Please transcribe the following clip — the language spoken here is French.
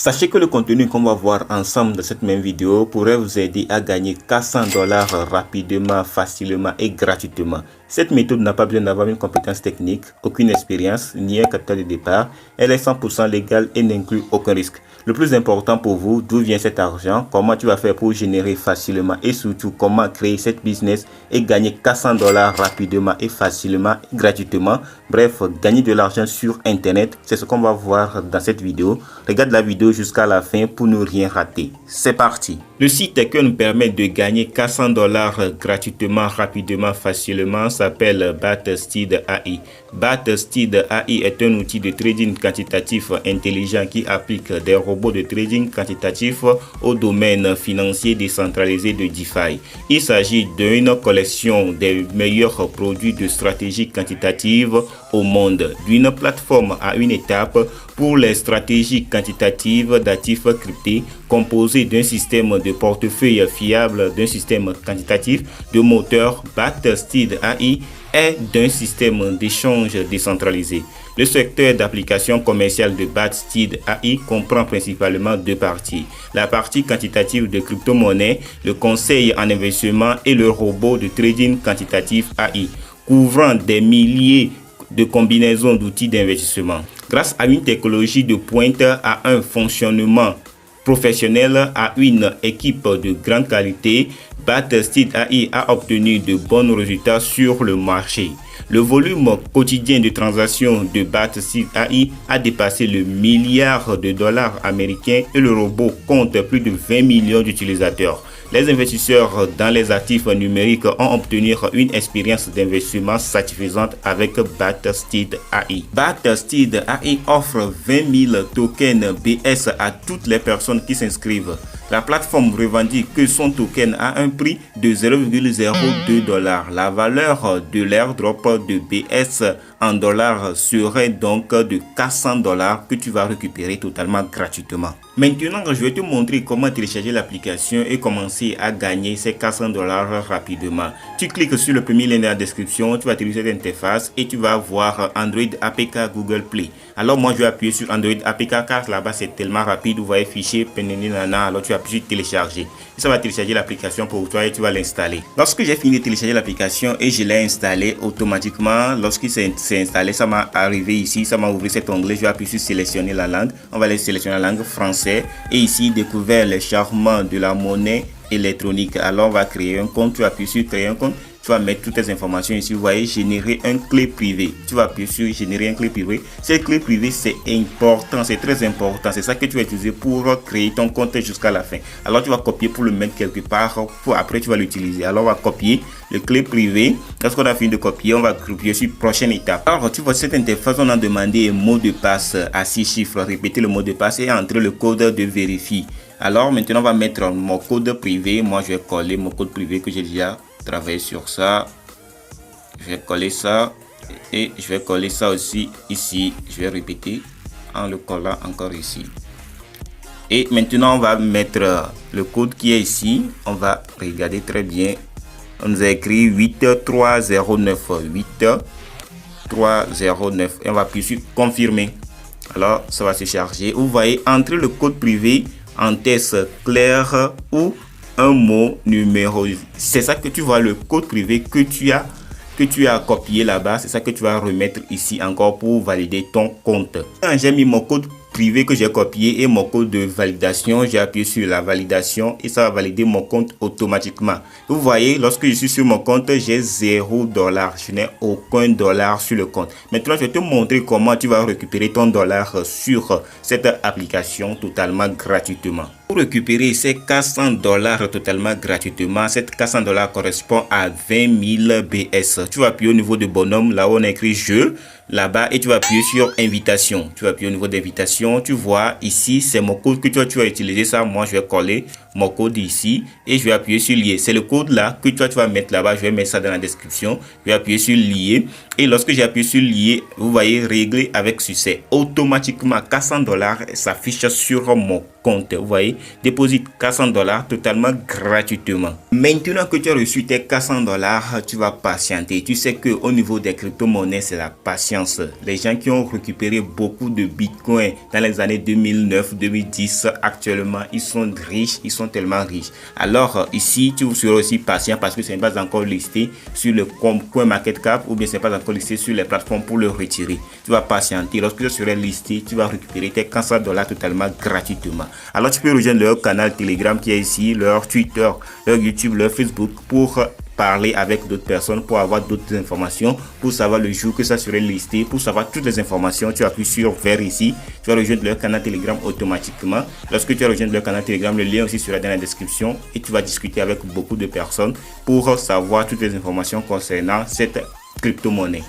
Sachez que le contenu qu'on va voir ensemble dans cette même vidéo pourrait vous aider à gagner $400 rapidement, facilement et gratuitement. Cette méthode n'a pas besoin d'avoir une compétence technique, aucune expérience, ni un capital de départ. Elle est 100% légale et n'inclut aucun risque. Le plus important pour vous, d'où vient cet argent, comment tu vas faire pour générer facilement et surtout comment créer cette business et gagner $400 rapidement et facilement et gratuitement. Bref, gagner de l'argent sur internet, c'est ce qu'on va voir dans cette vidéo. Regarde la vidéo jusqu'à la fin pour ne rien rater. C'est parti. Le site qui nous permet de gagner $400 gratuitement, rapidement, facilement s'appelle Batsteed AI. Batsteed AI est un outil de trading quantitatif intelligent qui applique des robots de trading quantitatif au domaine financier décentralisé de DeFi. Il s'agit d'une collection des meilleurs produits de stratégie quantitative au monde, d'une plateforme à une étape pour les stratégies quantitatives d'actifs cryptés, composée d'un système de portefeuille fiable, d'un système quantitatif, de moteur. Batsteed AI est d'un système d'échange décentralisé. Le secteur d'application commerciale de Batsteed AI comprend principalement deux parties. La partie quantitative de crypto-monnaies, le conseil en investissement et le robot de trading quantitatif AI, couvrant des milliers de combinaisons d'outils d'investissement. Grâce à une technologie de pointe, à un fonctionnement professionnel, à une équipe de grande qualité, Batsteed AI a obtenu de bons résultats sur le marché. Le volume quotidien de transactions de Batsteed AI a dépassé le milliard de dollars américains et le robot compte plus de 20 millions d'utilisateurs. Les investisseurs dans les actifs numériques ont obtenu une expérience d'investissement satisfaisante avec Batsteed AI. Batsteed AI offre 20 000 tokens BS à toutes les personnes qui s'inscrivent. La plateforme revendique que son token a un prix de 0,02 $. La valeur de l'airdrop de BS en dollars serait donc de $400 que tu vas récupérer totalement gratuitement. Maintenant, je vais te montrer comment télécharger l'application et commencer à gagner ces $400 rapidement. Tu cliques sur le premier lien dans la description, tu vas utiliser cette interface et tu vas voir Android APK Google Play. Alors moi je vais appuyer sur Android APK car là-bas c'est tellement rapide, vous voyez fichier Peneninana, alors tu appuies sur télécharger. Et ça va télécharger l'application pour toi et tu vas l'installer. Lorsque j'ai fini de télécharger l'application et je l'ai installé automatiquement, lorsqu'il s'est installé, ça m'a arrivé ici, ça m'a ouvert cet onglet, je vais appuyer sur sélectionner la langue. On va aller sélectionner la langue français et ici découvrir les charmants de la monnaie électronique. Alors on va créer un compte, tu appuies sur créer un compte. Tu vas mettre toutes tes informations ici, vous voyez, générer un clé privée. Tu vas appuyer sur générer un clé privé. Cette clé privée, c'est important, c'est très important. C'est ça que tu vas utiliser pour créer ton compte jusqu'à la fin. Alors, tu vas copier pour le mettre quelque part, pour après tu vas l'utiliser. Alors, on va copier le clé privé. Lorsqu'on a fini de copier, on va appuyer sur prochaine étape. Alors, tu vois, cette interface, on a demandé un mot de passe à 6 chiffres. Répéter le mot de passe et entrer le code de vérifie. Alors, maintenant, on va mettre mon code privé. Moi, je vais coller mon code privé que j'ai déjà travailler sur ça. Je vais coller ça et je vais coller ça aussi ici. Je vais répéter en le collant encore ici. Et maintenant on va mettre le code qui est ici. On va regarder très bien. On nous a écrit 8309 8309 et on va appuyer sur confirmer. Alors ça va se charger. Vous voyez, entrer le code privé en texte clair ou un mot numéro. C'est ça que tu vois, le code privé que tu as copié là-bas. C'est ça que tu vas remettre ici encore pour valider ton compte. J'ai mis mon code privé que j'ai copié et mon code de validation. J'ai appuyé sur la validation et ça va valider mon compte automatiquement. Vous voyez, lorsque je suis sur mon compte, j'ai $0. Je n'ai aucun dollar sur le compte. Maintenant, je vais te montrer comment tu vas récupérer ton dollar sur cette application totalement gratuitement. Pour récupérer ces $400 totalement gratuitement, ces $400 correspond à 20 000 BS. Tu vas appuyer au niveau de bonhomme, là où on a écrit jeu, là-bas, et tu vas appuyer sur invitation. Tu vas appuyer au niveau d'invitation. Tu vois ici, c'est mon code que tu vas utiliser ça. Moi, je vais coller mon code ici et je vais appuyer sur lier. C'est le code là que tu vas mettre là-bas. Je vais mettre ça dans la description. Je vais appuyer sur lier et lorsque j'ai appuyé sur lier, vous voyez régler avec succès. Automatiquement, $400 s'affiche sur mon compte. Vous voyez, déposite $400 totalement gratuitement. Maintenant que tu as reçu tes $400, tu vas patienter. Tu sais que au niveau des crypto-monnaies, c'est la patience. Les gens qui ont récupéré beaucoup de bitcoin dans les années 2009-2010, actuellement, ils sont riches, ils sont tellement riches. Alors ici, tu seras aussi patient parce que ce n'est pas encore listé sur le CoinMarketCap ou bien ce n'est pas encore listé sur les plateformes pour le retirer. Tu vas patienter. Lorsque tu seras listé, tu vas récupérer tes $400 totalement gratuitement. Alors tu peux rejoindre leur canal Telegram qui est ici, leur Twitter, leur YouTube, leur Facebook pour parler avec d'autres personnes, pour avoir d'autres informations, pour savoir le jour que ça serait listé, pour savoir toutes les informations. Tu appuies sur vers ici, tu vas rejoindre leur canal Telegram automatiquement. Lorsque tu vas rejoindre leur canal Telegram, le lien aussi sera dans la description et tu vas discuter avec beaucoup de personnes pour savoir toutes les informations concernant cette crypto-monnaie.